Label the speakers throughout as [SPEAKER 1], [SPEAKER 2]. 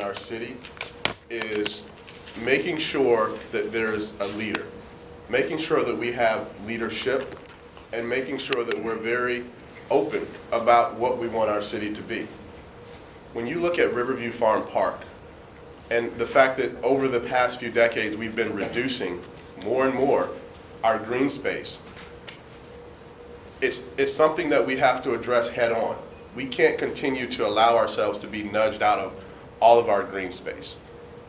[SPEAKER 1] our city is making sure that there's a leader, making sure that we have leadership, and making sure that we're very open about what we want our city to be. When you look at Riverview Farm Park, and the fact that over the past few decades we've been reducing more and more our green space, it's something that we have to address head on. We can't continue to allow ourselves to be nudged out of all of our green space.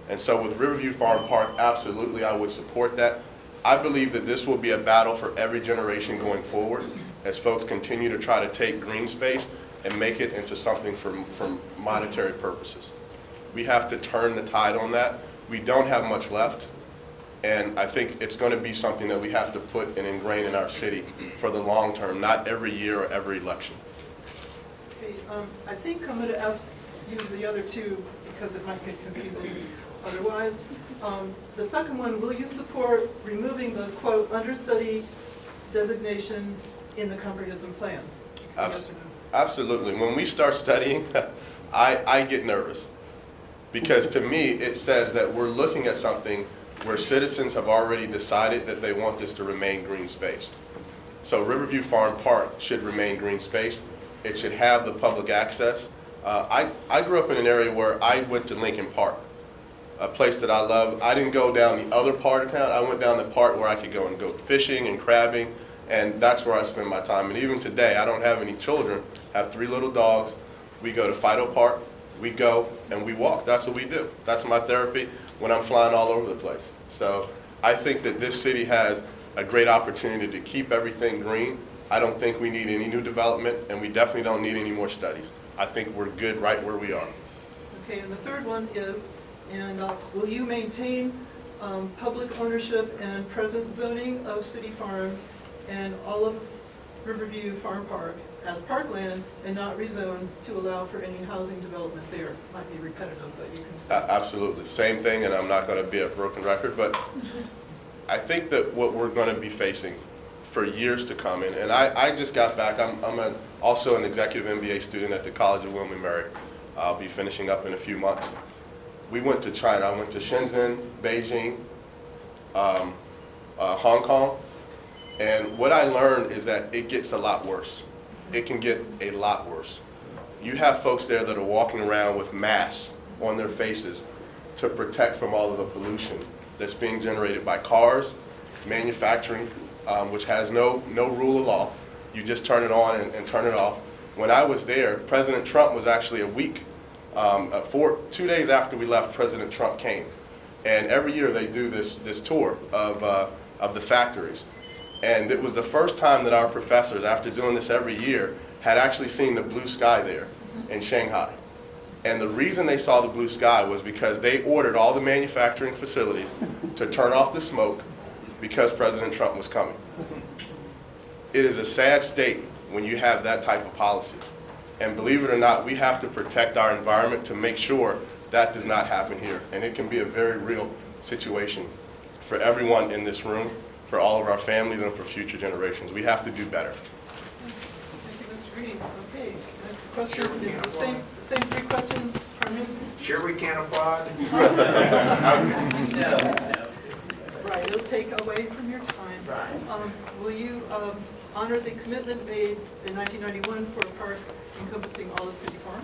[SPEAKER 1] And so with Riverview Farm Park, absolutely I would support that. I believe that this will be a battle for every generation going forward as folks continue to try to take green space and make it into something for monetary purposes. We have to turn the tide on that. We don't have much left, and I think it's going to be something that we have to put and ingrain in our city for the long term, not every year or every election.
[SPEAKER 2] Okay, I think I'm going to ask you the other two because it might get confusing otherwise. The second one, will you support removing the, quote, understudy designation in the comprehensive plan? Yes or no?
[SPEAKER 1] Absolutely. When we start studying, I get nervous because to me it says that we're looking at something where citizens have already decided that they want this to remain green space. So Riverview Farm Park should remain green space. It should have the public access. I grew up in an area where I went to Lincoln Park, a place that I love. I didn't go down the other part of town. I went down the part where I could go and go fishing and crabbing, and that's where I spend my time. And even today, I don't have any children. I have 3 little dogs. We go to Fido Park. We go and we walk. That's what we do. That's my therapy when I'm flying all over the place. So I think that this city has a great opportunity to keep everything green. I don't think we need any new development, and we definitely don't need any more studies. I think we're good right where we are.
[SPEAKER 2] Okay, and the third one is, and will you maintain public ownership and present zoning of City Farm and all of Riverview Farm Park as parkland and not rezone to allow for any housing development there? Might be repetitive, but you can say.
[SPEAKER 1] Absolutely. Same thing, and I'm not going to be a broken record, but I think that what we're going to be facing for years to come, and I just got back. I'm also an executive MBA student at the College of William & Mary. I'll be finishing up in a few months. We went to China. I went to Shenzhen, Beijing, Hong Kong, and what I learned is that it gets a lot worse. It can get a lot worse. You have folks there that are walking around with masks on their faces to protect from all of the pollution that's being generated by cars, manufacturing, which has no rule of law. You just turn it on and turn it off. When I was there, President Trump was actually a week. 2 days after we left, President Trump came. And every year they do this tour of the factories. And it was the first time that our professors, after doing this every year, had actually seen the blue sky there in Shanghai. And the reason they saw the blue sky was because they ordered all the manufacturing facilities to turn off the smoke because President Trump was coming. It is a sad state when you have that type of policy. And believe it or not, we have to protect our environment to make sure that does not happen here. And it can be a very real situation for everyone in this room, for all of our families, and for future generations. We have to do better.
[SPEAKER 2] Thank you, Mr. Reed. Okay, next question. The same 3 questions. Pardon me?
[SPEAKER 3] Sure we can't applaud?
[SPEAKER 2] No. Right, it'll take away from your time.
[SPEAKER 3] Right.
[SPEAKER 2] Will you honor the commitment made in 1991 for a park encompassing all of City Farm?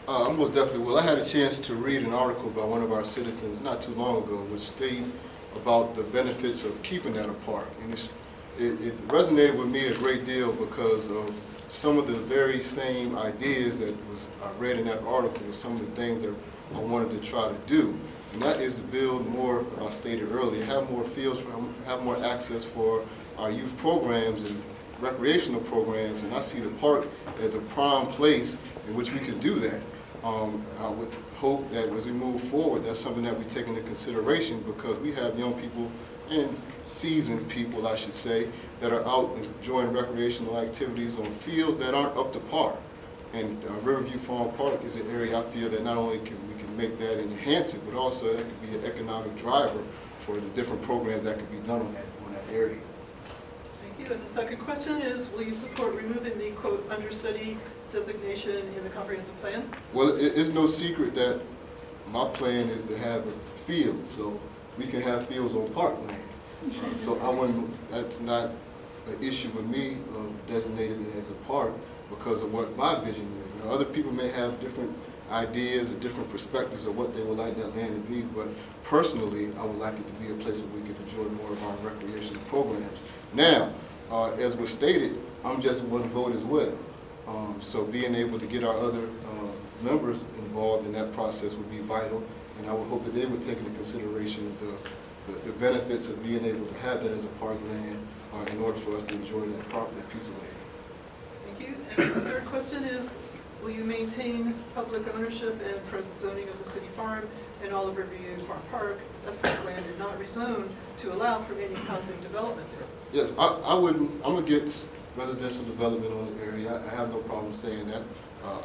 [SPEAKER 4] I most definitely will. I had a chance to read an article by one of our citizens not too long ago, which stated about the benefits of keeping that a park. And it resonated with me a great deal because of some of the very same ideas that I read in that article, some of the things that I wanted to try to do. And that is to build more, I stated earlier, have more fields, have more access for our youth programs and recreational programs. And I see the park as a prime place in which we can do that. I would hope that as we move forward, that's something that we take into consideration because we have young people and seasoned people, I should say, that are out enjoying recreational activities on fields that aren't up to par. And Riverview Farm Park is an area I feel that not only can we can make that and enhance it, but also that could be an economic driver for the different programs that could be done on that area.
[SPEAKER 2] Thank you. And the second question is, will you support removing the, quote, understudy designation in the comprehensive plan?
[SPEAKER 4] Well, it's no secret that my plan is to have a field, so we can have fields on parkland. So that's not an issue with me of designating it as a park because of what my vision is. Now, other people may have different ideas or different perspectives of what they would like that land to be, but personally, I would like it to be a place where we can enjoy more of our recreational programs. Now, as was stated, I'm just one vote as well. So being able to get our other members involved in that process would be vital, and I would hope that they would take into consideration the benefits of being able to have that as a parkland in order for us to enjoy that piece of land.
[SPEAKER 2] Thank you. And the third question is, will you maintain public ownership and present zoning of the city farm and all of Riverview Farm Park as parkland and not rezone to allow for any housing development there?
[SPEAKER 4] Yes, I'm against residential development on the area. I have no problem saying that.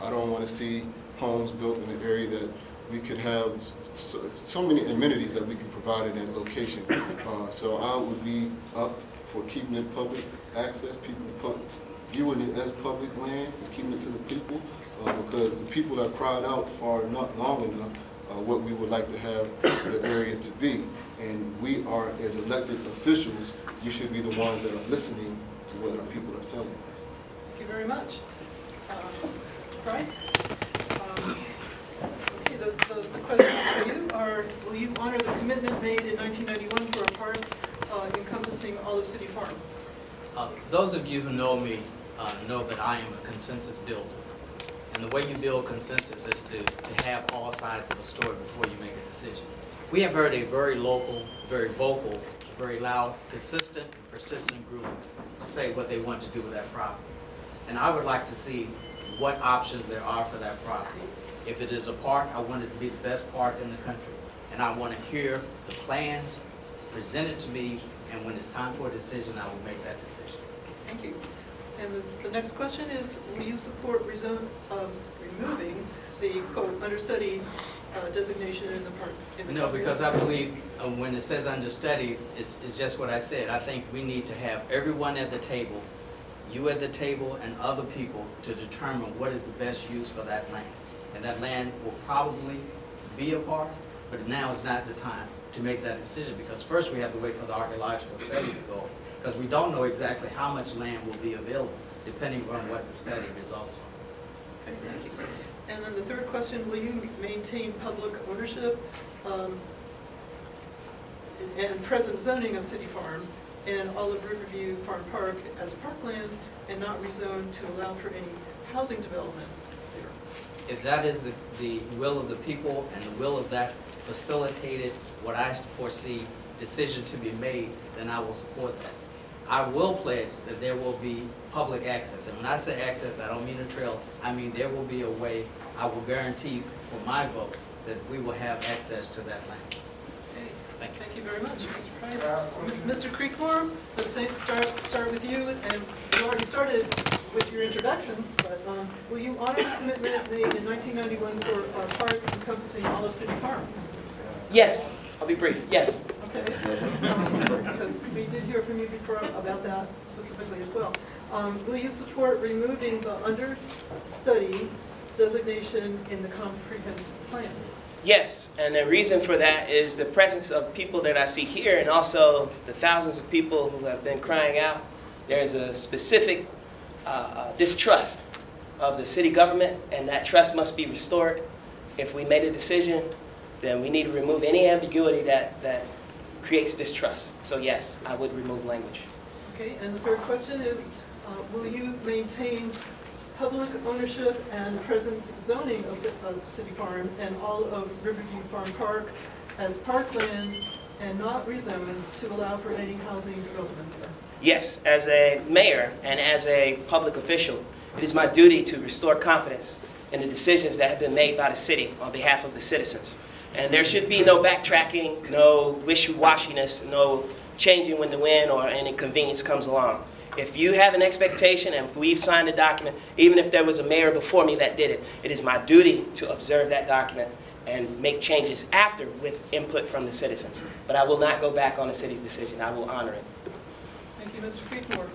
[SPEAKER 4] I don't want to see homes built in an area that we could have so many amenities that we could provide in that location. So I would be up for keeping it public access, viewing it as public land and keeping it to the people, because the people have cried out for not long enough what we would like to have the area to be. And we are, as elected officials, we should be the ones that are listening to what our people are telling us.
[SPEAKER 2] Thank you very much. Mr. Price? Okay, the questions for you are, will you honor the commitment made in 1991 for a park encompassing all of City Farm?
[SPEAKER 3] Those of you who know me know that I am a consensus builder. And the way you build consensus is to have all sides of a story before you make a decision. We have heard a very local, very vocal, very loud, consistent, and persistent group say what they want to do with that property. And I would like to see what options there are for that property. If it is a park, I want it to be the best park in the country. And I want to hear the plans presented to me, and when it's time for a decision, I will make that decision.
[SPEAKER 2] Thank you. And the next question is, will you support removing the, quote, understudy designation in the park?
[SPEAKER 3] No, because I believe when it says understudy, it's just what I said. I think we need to have everyone at the table, you at the table and other people, to determine what is the best use for that land. And that land will probably be a park, but now is not the time to make that decision, because first we have to wait for the archaeological study to go, because we don't know exactly how much land will be available, depending on what the study results on.
[SPEAKER 2] Okay, thank you. And then the third question, will you maintain public ownership and present zoning of City Farm and all of Riverview Farm Park as parkland and not rezone to allow for any housing development there?
[SPEAKER 3] If that is the will of the people and the will of that facilitated, what I foresee, decision to be made, then I will support that. I will pledge that there will be public access. And when I say access, I don't mean a trail. I mean there will be a way, I will guarantee for my vote, that we will have access to that land.
[SPEAKER 2] Okay, thank you very much, Mr. Price. Mr. Creekmore, let's start with you. And you already started with your introduction, but will you honor the commitment made in 1991 for a park encompassing all of City Farm?
[SPEAKER 5] Yes, I'll be brief, yes.
[SPEAKER 2] Okay, because we did hear from you before about that specifically as well. Will you support removing the understudy designation in the comprehensive plan?
[SPEAKER 5] Yes, and the reason for that is the presence of people that I see here and also the thousands of people who have been crying out. There's a specific distrust of the city government, and that trust must be restored. If we made a decision, then we need to remove any ambiguity that creates distrust. So yes, I would remove language.
[SPEAKER 2] Okay, and the third question is, will you maintain public ownership and present zoning of City Farm and all of Riverview Farm Park as parkland and not rezone to allow for any housing development there?
[SPEAKER 5] Yes, as a mayor and as a public official, it is my duty to restore confidence in the decisions that have been made by the city on behalf of the citizens. And there should be no backtracking, no wishy-washiness, no changing when the wind or any convenience comes along. If you have an expectation and if we've signed a document, even if there was a mayor before me that did it, it is my duty to observe that document and make changes after with input from the citizens. But I will not go back on the city's decision. I will honor it.
[SPEAKER 2] Thank you, Mr. Creekmore.